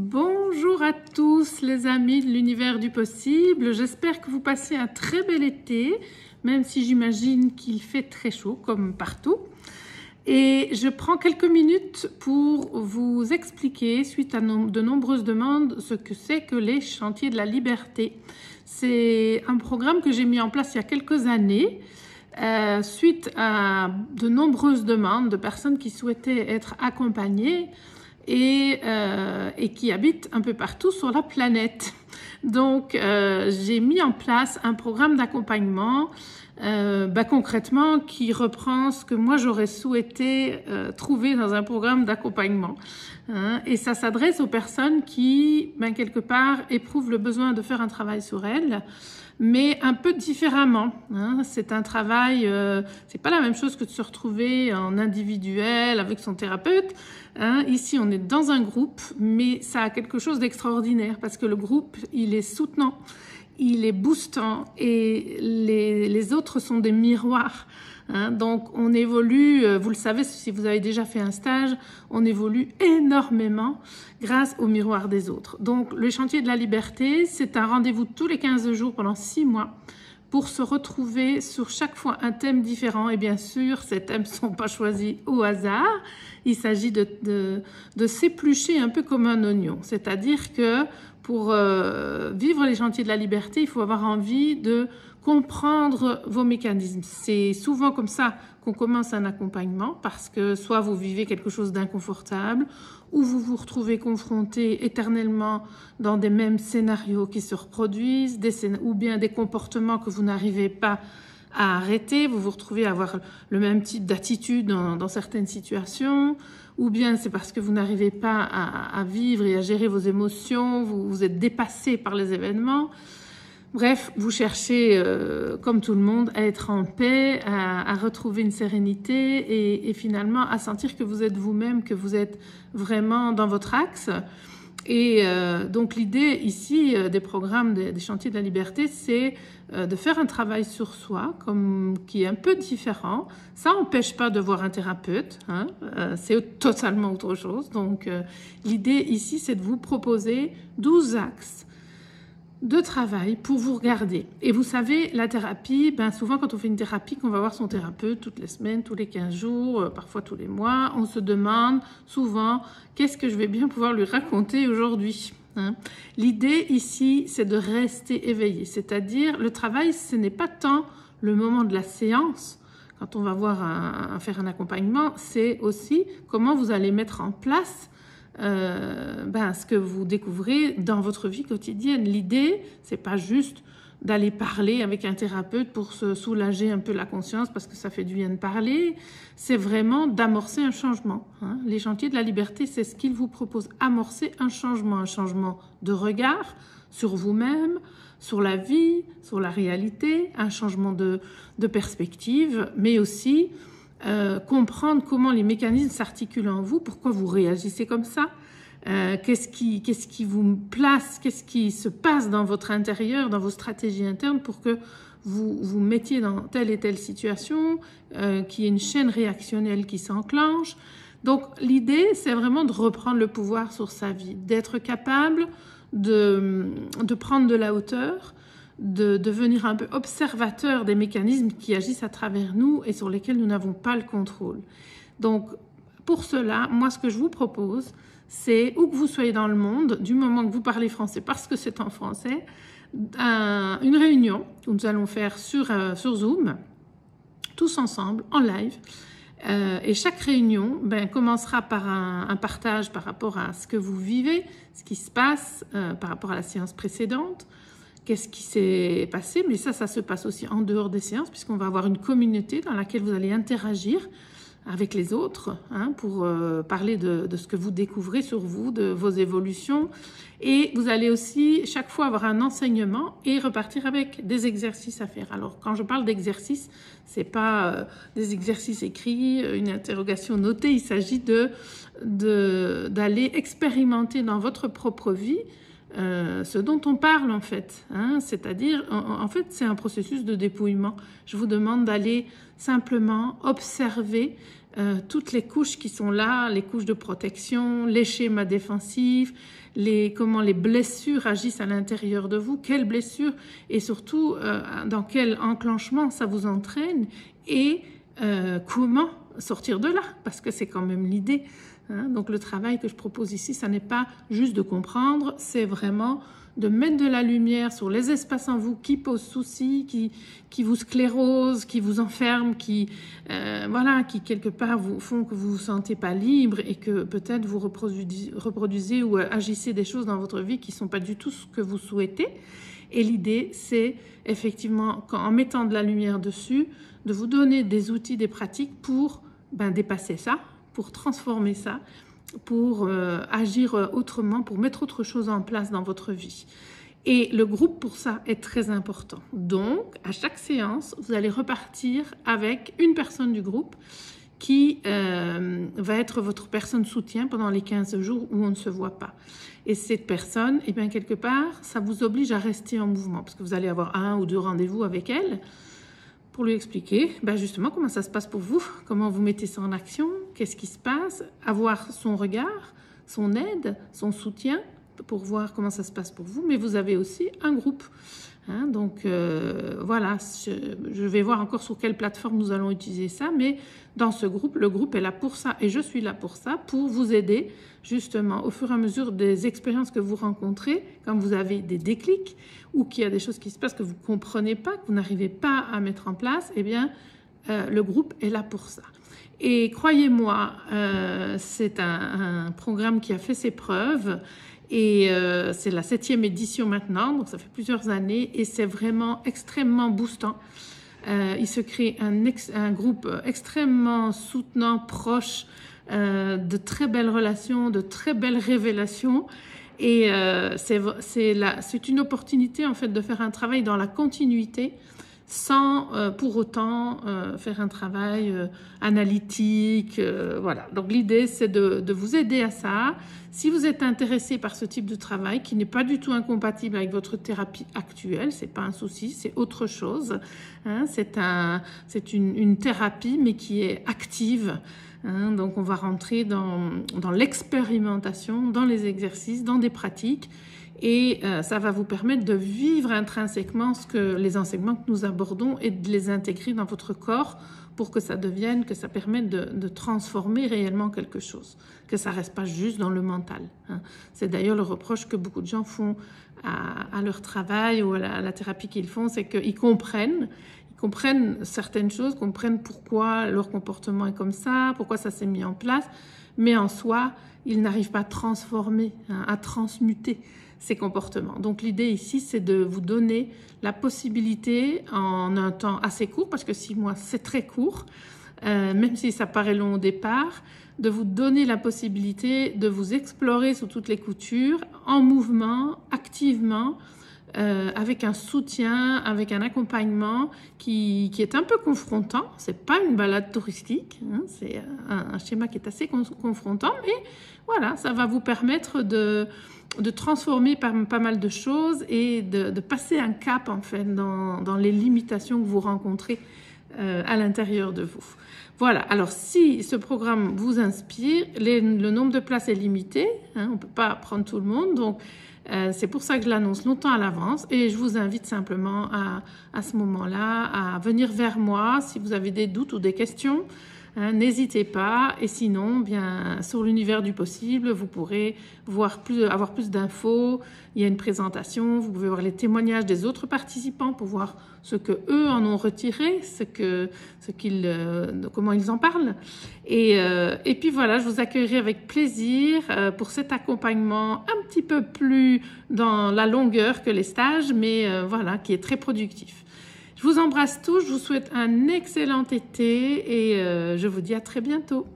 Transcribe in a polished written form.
Bonjour à tous les amis de l'univers du possible, j'espère que vous passez un très bel été, même si j'imagine qu'il fait très chaud comme partout. Et je prends quelques minutes pour vous expliquer, suite à de nombreuses demandes, ce que c'est que les chantiers de la liberté. C'est un programme que j'ai mis en place il y a quelques années, suite à de nombreuses demandes de personnes qui souhaitaient être accompagnées et qui habitent un peu partout sur la planète. Donc, j'ai mis en place un programme d'accompagnement concrètement qui reprend ce que moi j'aurais souhaité trouver dans un programme d'accompagnement. Et ça s'adresse aux personnes qui, quelque part, éprouvent le besoin de faire un travail sur elles, mais un peu différemment. C'est un travail, c'est pas la même chose que de se retrouver en individuel avec son thérapeute. Ici, on est dans un groupe, mais ça a quelque chose d'extraordinaire parce que le groupe, il est soutenant, il est boostant et les autres sont des miroirs. Donc, on évolue, vous le savez si vous avez déjà fait un stage, on évolue énormément grâce au miroir des autres. Donc, le chantier de la liberté, c'est un rendez-vous tous les 15 jours pendant 6 mois pour se retrouver sur chaque fois un thème différent. Et bien sûr, ces thèmes ne sont pas choisis au hasard. Il s'agit de s'éplucher un peu comme un oignon. C'est-à-dire que pour vivre les chantiers de la liberté, il faut avoir envie de comprendre vos mécanismes. C'est souvent comme ça qu'on commence un accompagnement parce que soit vous vivez quelque chose d'inconfortable ou vous vous retrouvez confronté éternellement dans des mêmes scénarios qui se reproduisent, ou bien des comportements que vous n'arrivez pas à arrêter, vous vous retrouvez à avoir le même type d'attitude dans certaines situations, ou bien c'est parce que vous n'arrivez pas à vivre et à gérer vos émotions, vous êtes dépassé par les événements. Bref, vous cherchez, comme tout le monde, à être en paix, à retrouver une sérénité et finalement à sentir que vous êtes vous-même, que vous êtes vraiment dans votre axe. Et donc l'idée ici des programmes des chantiers de la liberté, c'est de faire un travail sur soi qui est un peu différent. Ça n'empêche pas de voir un thérapeute, c'est totalement autre chose. Donc l'idée ici, c'est de vous proposer 12 axes de travail pour vous regarder. Et vous savez, la thérapie, souvent quand on fait une thérapie, qu'on va voir son thérapeute toutes les semaines, tous les 15 jours, parfois tous les mois, on se demande souvent qu'est-ce que je vais bien pouvoir lui raconter aujourd'hui. L'idée ici, c'est de rester éveillé. C'est-à-dire, le travail, ce n'est pas tant le moment de la séance, quand on va faire un accompagnement, c'est aussi comment vous allez mettre en place ce que vous découvrez dans votre vie quotidienne. L'idée, c'est pas juste d'aller parler avec un thérapeute pour se soulager un peu la conscience parce que ça fait du bien de parler, c'est vraiment d'amorcer un changement. Les chantiers de la liberté, c'est ce qu'ils vous proposent, amorcer un changement de regard sur vous-même, sur la vie, sur la réalité, un changement de perspective, mais aussi comprendre comment les mécanismes s'articulent en vous, pourquoi vous réagissez comme ça, qu'est-ce qui vous place, qu'est-ce qui se passe dans votre intérieur, dans vos stratégies internes pour que vous vous mettiez dans telle et telle situation, qu'il y ait une chaîne réactionnelle qui s'enclenche. Donc l'idée, c'est vraiment de reprendre le pouvoir sur sa vie, d'être capable de prendre de la hauteur, de devenir un peu observateur des mécanismes qui agissent à travers nous et sur lesquels nous n'avons pas le contrôle. Donc, pour cela, moi, ce que je vous propose, c'est, où que vous soyez dans le monde, du moment que vous parlez français, parce que c'est en français, une réunion que nous allons faire sur Zoom, tous ensemble, en live. Et chaque réunion commencera par un partage par rapport à ce que vous vivez, ce qui se passe par rapport à la séance précédente, qu'est-ce qui s'est passé, mais ça se passe aussi en dehors des séances, puisqu'on va avoir une communauté dans laquelle vous allez interagir avec les autres pour parler de ce que vous découvrez sur vous, de vos évolutions. Et vous allez aussi chaque fois avoir un enseignement et repartir avec des exercices à faire. Alors, quand je parle d'exercices, c'est pas des exercices écrits, une interrogation notée, il s'agit d'aller expérimenter dans votre propre vie ce dont on parle en fait, c'est-à-dire en fait c'est un processus de dépouillement. Je vous demande d'aller simplement observer toutes les couches qui sont là, les couches de protection, les schémas défensifs, comment les blessures agissent à l'intérieur de vous, quelles blessures et surtout dans quel enclenchement ça vous entraîne et comment sortir de là, parce que c'est quand même l'idée. Hein. Donc le travail que je propose ici, ça n'est pas juste de comprendre, c'est vraiment de mettre de la lumière sur les espaces en vous qui posent souci, qui vous sclérosent, qui vous enferment, qui quelque part vous font que vous vous sentez pas libre et que peut-être vous reproduisez ou agissez des choses dans votre vie qui sont pas du tout ce que vous souhaitez. Et l'idée, c'est effectivement, en mettant de la lumière dessus, de vous donner des outils, des pratiques pour dépasser ça, pour transformer ça, pour agir autrement, pour mettre autre chose en place dans votre vie. Et le groupe pour ça est très important. Donc, à chaque séance, vous allez repartir avec une personne du groupe qui va être votre personne soutien pendant les 15 jours où on ne se voit pas. Et cette personne, quelque part, ça vous oblige à rester en mouvement parce que vous allez avoir 1 ou 2 rendez-vous avec elle pour lui expliquer justement comment ça se passe pour vous, comment vous mettez ça en action, qu'est-ce qui se passe, avoir son regard, son aide, son soutien pour voir comment ça se passe pour vous. Mais vous avez aussi un groupe. Hein, donc voilà, je vais voir encore sur quelle plateforme nous allons utiliser ça, mais dans ce groupe, le groupe est là pour ça et je suis là pour ça, pour vous aider justement au fur et à mesure des expériences que vous rencontrez, quand vous avez des déclics ou qu'il y a des choses qui se passent que vous ne comprenez pas, que vous n'arrivez pas à mettre en place, le groupe est là pour ça. Et croyez-moi, c'est un programme qui a fait ses preuves. Et c'est la 7e édition maintenant, donc ça fait plusieurs années et c'est vraiment extrêmement boostant. Il se crée un groupe extrêmement soutenant, proche, de très belles relations, de très belles révélations. Et c'est une opportunité en fait de faire un travail dans la continuité sans pour autant faire un travail analytique. Voilà. Donc l'idée, c'est de vous aider à ça. Si vous êtes intéressé par ce type de travail qui n'est pas du tout incompatible avec votre thérapie actuelle, c'est pas un souci, c'est autre chose. Hein, c'est une thérapie, mais qui est active. Hein, donc on va rentrer dans l'expérimentation, dans les exercices, dans des pratiques. Et ça va vous permettre de vivre intrinsèquement les enseignements que nous abordons et de les intégrer dans votre corps pour que ça permette de transformer réellement quelque chose, que ça ne reste pas juste dans le mental. Hein. C'est d'ailleurs le reproche que beaucoup de gens font à leur travail ou à la thérapie qu'ils font, c'est qu'ils comprennent certaines choses, comprennent pourquoi leur comportement est comme ça, pourquoi ça s'est mis en place, mais en soi, ils n'arrivent pas à transformer, à transmuter ces comportements. Donc l'idée ici, c'est de vous donner la possibilité en un temps assez court, parce que 6 mois, c'est très court, même si ça paraît long au départ, de vous donner la possibilité de vous explorer sous toutes les coutures, en mouvement, activement, avec un soutien, avec un accompagnement qui est un peu confrontant. C'est pas une balade touristique, hein, c'est un schéma qui est assez confrontant, mais voilà, ça va vous permettre de transformer pas mal de choses et de passer un cap en fait dans les limitations que vous rencontrez à l'intérieur de vous. Voilà, alors si ce programme vous inspire, le nombre de places est limité, hein, on ne peut pas prendre tout le monde, donc c'est pour ça que je l'annonce longtemps à l'avance et je vous invite simplement à ce moment-là à venir vers moi si vous avez des doutes ou des questions. Hein, n'hésitez pas et sinon, bien sur l'univers du possible, vous pourrez avoir plus d'infos. Il y a une présentation, vous pouvez voir les témoignages des autres participants pour voir ce que eux en ont retiré, comment ils en parlent. Et puis voilà, je vous accueillerai avec plaisir pour cet accompagnement un petit peu plus dans la longueur que les stages, mais voilà, qui est très productif. Je vous embrasse tous, je vous souhaite un excellent été et je vous dis à très bientôt.